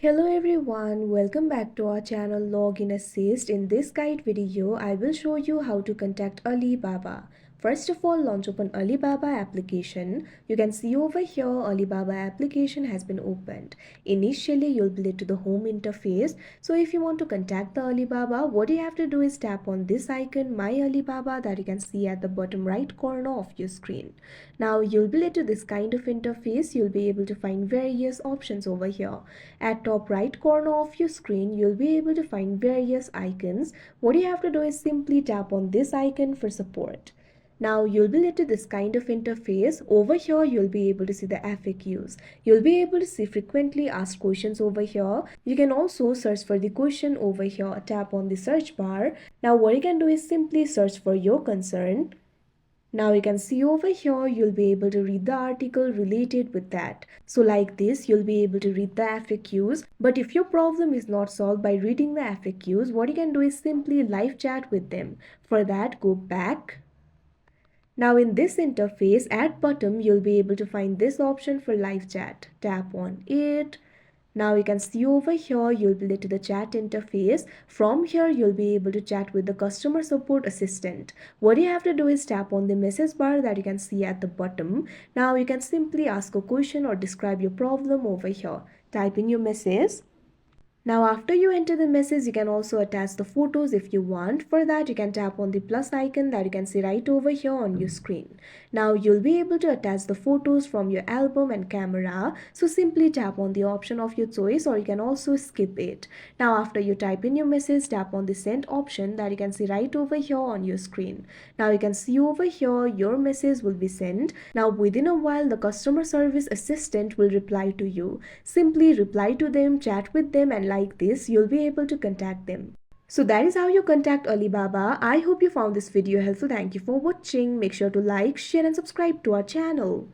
Hello everyone, welcome back to our channel Login Assist. In this guide video, I will show you how to contact Alibaba. First of all, launch open Alibaba application. You can see over here Alibaba application has been opened. Initially, you'll be led to the home interface. So if you want to contact the Alibaba, what you have to do is tap on this icon, My Alibaba, that you can see at the bottom right corner of your screen. Now you'll be led to this kind of interface. You'll be able to find various options over here. At top right corner of your screen, you'll be able to find various icons. What you have to do is simply tap on this icon for support. Now you'll be led to this kind of interface. Over here, you'll be able to see the FAQs. You'll be able to see frequently asked questions over here. You can also search for the question over here. Tap on the search bar. Now what you can do is simply search for your concern. Now you can see over here, you'll be able to read the article related with that. So like this, you'll be able to read the FAQs. But if your problem is not solved by reading the FAQs, what you can do is simply live chat with them. For that, go back. Now in this interface, at bottom, you'll be able to find this option for live chat. Tap on it. Now you can see over here, you'll be led to the chat interface. From here, you'll be able to chat with the customer support assistant. What you have to do is tap on the message bar that you can see at the bottom. Now you can simply ask a question or describe your problem over here. Type in your message. Now after you enter the message, you can also attach the photos if you want. For that, you can tap on the plus icon that you can see right over here on your screen. Now you'll be able to attach the photos from your album and camera. So simply tap on the option of your choice, or you can also skip it. Now after you type in your message, tap on the send option that you can see right over here on your screen. Now you can see over here your message will be sent. Now within a while, the customer service assistant will reply to you. Simply reply to them, chat with them, and like this, you'll be able to contact them. So that is how you contact Alibaba. I hope you found this video helpful. Thank you for watching. Make sure to like, share and subscribe to our channel.